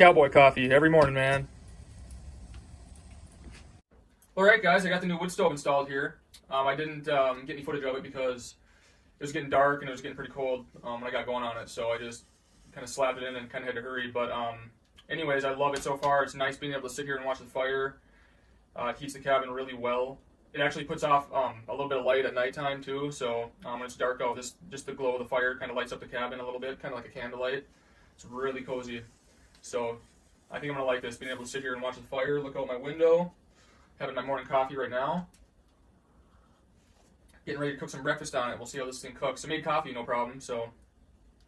cowboy coffee every morning, man. Alright guys, I got the new wood stove installed here. I didn't get any footage of it because it was getting dark and it was getting pretty cold when I got going on it, so I just kind of slapped it in and kind of had to hurry. But anyways, I love it so far. It's nice being able to sit here and watch the fire. It heats the cabin really well. It actually puts off a little bit of light at nighttime too, so when it's dark out, just the glow of the fire kind of lights up the cabin a little bit, kind of like a candlelight. It's really cozy. So I think I'm going to like this, being able to sit here and watch the fire, look out my window, having my morning coffee right now. Getting ready to cook some breakfast on it. We'll see how this thing cooks. I made coffee, no problem, so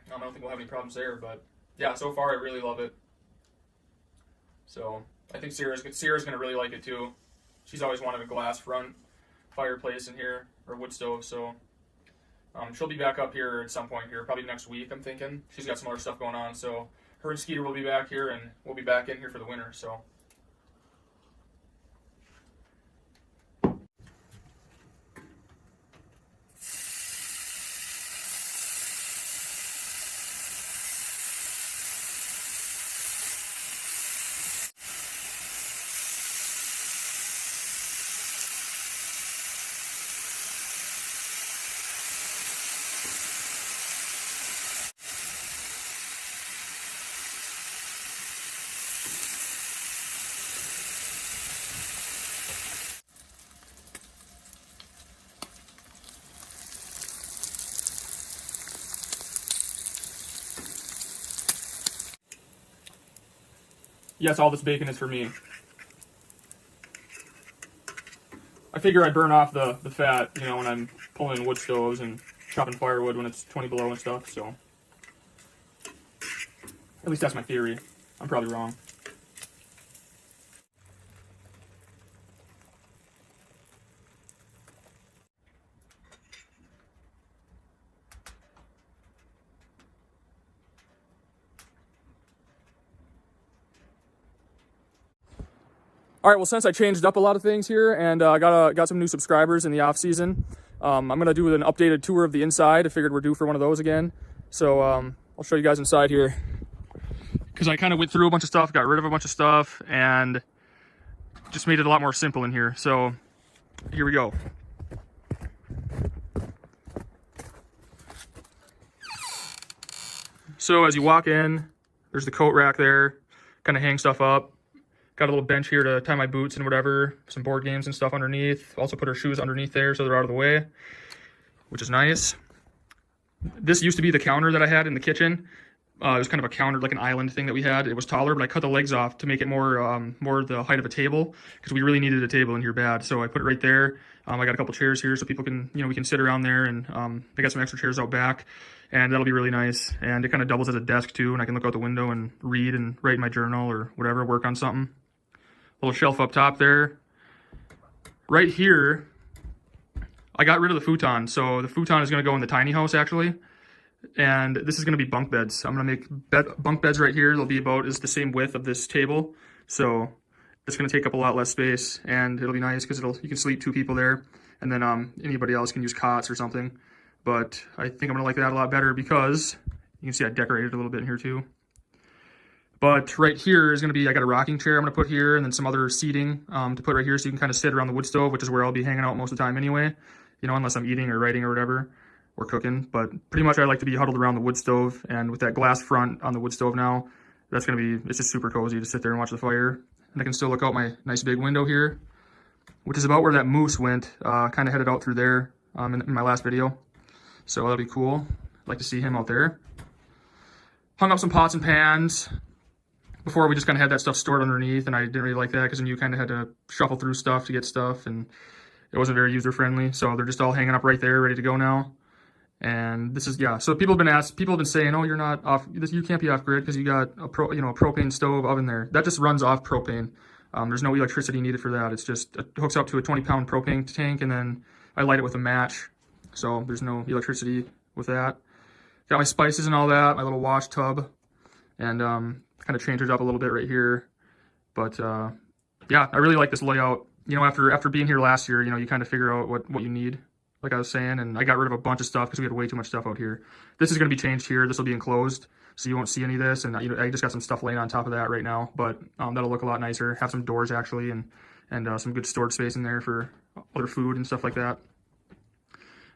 I don't think we'll have any problems there. But yeah, so far I really love it. So I think Sierra's going to really like it too. She's always wanted a glass front fireplace in here, or wood stove, so she'll be back up here at some point here, probably next week, I'm thinking. She's got some other stuff going on, so her and Skeeter will be back here, and we'll be back in here for the winter, so. Yes, all this bacon is for me. I figure I burn off the fat, you know, when I'm pulling in wood stoves and chopping firewood when it's 20 below and stuff, so. At least that's my theory. I'm probably wrong. All right, well, since I changed up a lot of things here and got some new subscribers in the off season, I'm gonna do an updated tour of the inside. I figured we're due for one of those again. So I'll show you guys inside here. Because I kind of went through a bunch of stuff, got rid of a bunch of stuff, and just made it a lot more simple in here. So here we go. So as you walk in, there's the coat rack there, kind of hang stuff up. Got a little bench here to tie my boots and whatever, some board games and stuff underneath. Also put her shoes underneath there so they're out of the way, which is nice. This used to be the counter that I had in the kitchen. It was kind of a counter, like an island thing that we had. It was taller, but I cut the legs off to make it more the height of a table, because we really needed a table in here bad. So I put it right there. I got a couple chairs here so people can, you know, we can sit around there, and I got some extra chairs out back, and that'll be really nice. And it kind of doubles as a desk too, and I can look out the window and read and write in my journal or whatever, work on something. Little shelf up top there. Right here, I got rid of the futon. So the futon is going to go in the tiny house actually. And this is going to be bunk beds. I'm going to make bunk beds right here. They'll be about the same width of this table. So it's going to take up a lot less space, and it'll be nice because you can sleep 2 people there. And then anybody else can use cots or something. But I think I'm going to like that a lot better because you can see I decorated a little bit in here too. But right here is going to be, I got a rocking chair I'm going to put here, and then some other seating to put right here so you can kind of sit around the wood stove, which is where I'll be hanging out most of the time anyway, you know, unless I'm eating or writing or whatever, or cooking. But pretty much I like to be huddled around the wood stove, and with that glass front on the wood stove now, that's going to be, it's just super cozy to sit there and watch the fire. And I can still look out my nice big window here, which is about where that moose went, kind of headed out through there in my last video. So that'll be cool. I'd like to see him out there. Hung up some pots and pans. Before we just kind of had that stuff stored underneath, and I didn't really like that because then you kind of had to shuffle through stuff to get stuff, and it wasn't very user friendly. So they're just all hanging up right there, ready to go now. And this is, yeah. So people have been saying, oh, you're not off, you can't be off grid because you got a propane stove oven there. That just runs off propane. There's no electricity needed for that. It's just, it hooks up to a 20-pound propane tank, and then I light it with a match. So there's no electricity with that. Got my spices and all that, my little wash tub, and kind of changed it up a little bit right here. But yeah, I really like this layout. You know, after being here last year, you know, you kind of figure out what you need, like I was saying, and I got rid of a bunch of stuff because we had way too much stuff out here. This is going to be changed here. This will be enclosed. so you won't see any of this. And I just got some stuff laying on top of that right now, but that'll look a lot nicer. Have some doors actually, and some good storage space in there for other food and stuff like that.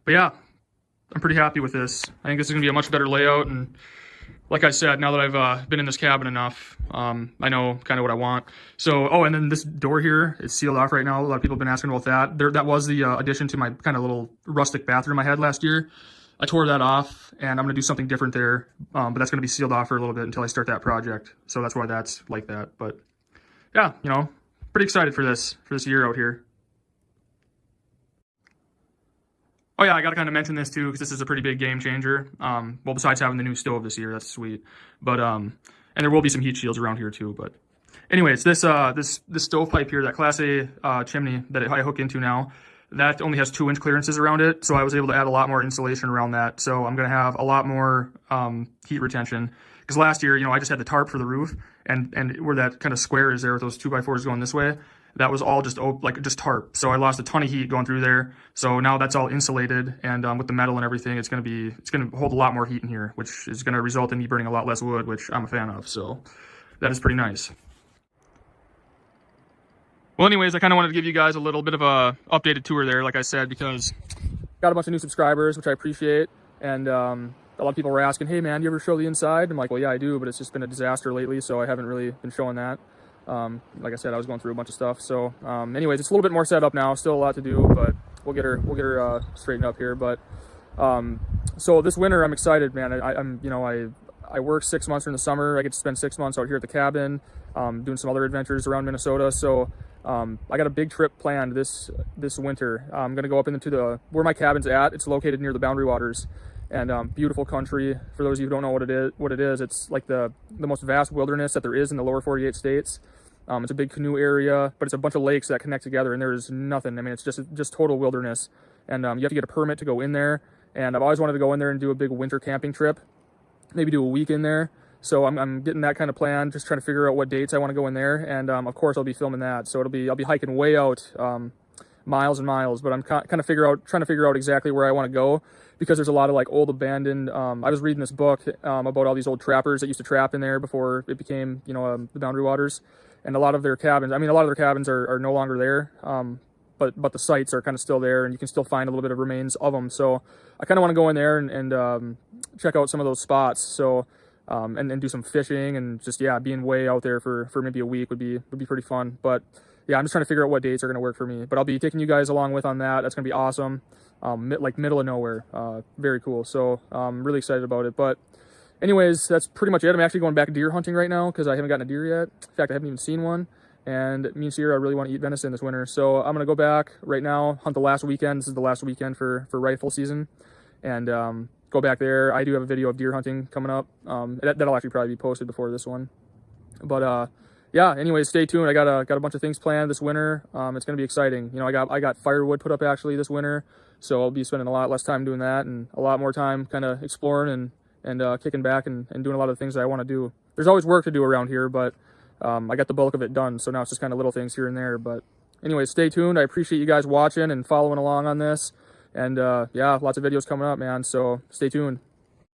But yeah, I'm pretty happy with this. I think this is gonna be a much better layout, and like I said, now that I've been in this cabin enough, I know kind of what I want. So, oh, and then this door here is sealed off right now. A lot of people have been asking about that. That was the addition to my kind of little rustic bathroom I had last year. I tore that off, and I'm going to do something different there, but that's going to be sealed off for a little bit until I start that project. So that's why that's like that. But yeah, pretty excited for this year out here. Oh yeah, I got to kind of mention this too, because this is a pretty big game changer. Well, besides having the new stove this year, that's sweet. But and there will be some heat shields around here too. But anyways, this stovepipe here, that Class A chimney that I hook into now, that only has 2-inch clearances around it. So I was able to add a lot more insulation around that. So I'm gonna have a lot more heat retention. Because last year, I just had the tarp for the roof, and where that kind of square is there with those 2x4s going this way, that was all just tarp. So I lost a ton of heat going through there. So now that's all insulated, and with the metal and everything, it's gonna hold a lot more heat in here, which is gonna result in me burning a lot less wood, which I'm a fan of. So that is pretty nice. Well, anyways, I kind of wanted to give you guys a little bit of a updated tour there, like I said, because got a bunch of new subscribers, which I appreciate, and a lot of people were asking, hey man, do you ever show the inside? I'm like, well, yeah, I do, but it's just been a disaster lately, so I haven't really been showing that. Like I said, I was going through a bunch of stuff. So anyways, it's a little bit more set up now, still a lot to do, but we'll get her straightened up here. But so this winter, I'm excited, man. I work 6 months during the summer. I get to spend 6 months out here at the cabin, doing some other adventures around Minnesota. So I got a big trip planned this winter. I'm gonna go up into where my cabin's at. It's located near the Boundary Waters, and beautiful country. For those of you who don't know what it is, it's like the most vast wilderness that there is in the lower 48 states. It's a big canoe area, but it's a bunch of lakes that connect together, and there's nothing. I mean, it's just total wilderness, and you have to get a permit to go in there. And I've always wanted to go in there and do a big winter camping trip, maybe do a week in there. So I'm getting that kind of plan, just trying to figure out what dates I want to go in there, and of course I'll be filming that. So I'll be hiking way out, miles and miles, but I'm trying to figure out exactly where I want to go, because there's a lot of like old abandoned. I was reading this book about all these old trappers that used to trap in there before it became the Boundary Waters, and a lot of their cabins. I mean, a lot of their cabins are no longer there, but the sites are kind of still there, and you can still find a little bit of remains of them. So I kind of want to go in there and check out some of those spots. So. And do some fishing, and just being way out there for maybe a week would be pretty fun. But yeah, I'm just trying to figure out what dates are going to work for me. But I'll be taking you guys along with on that. That's going to be awesome. Like middle of nowhere, very cool. So I'm really excited about it. But anyways, that's pretty much it. I'm actually going back deer hunting right now because I haven't gotten a deer yet. In fact, I haven't even seen one. And me and Sierra really want to eat venison this winter. So I'm going to go back right now, hunt the last weekend. This is the last weekend for rifle season, and go back there. I do have a video of deer hunting coming up. That'll actually probably be posted before this one. But yeah, anyways, stay tuned. I got a bunch of things planned this winter. It's gonna be exciting. I got firewood put up actually this winter, so I'll be spending a lot less time doing that and a lot more time kind of exploring and kicking back and doing a lot of the things that I want to do. There's always work to do around here, but I got the bulk of it done, so now it's just kind of little things here and there. But anyways, stay tuned. I appreciate you guys watching and following along on this. And yeah, lots of videos coming up, man. So stay tuned.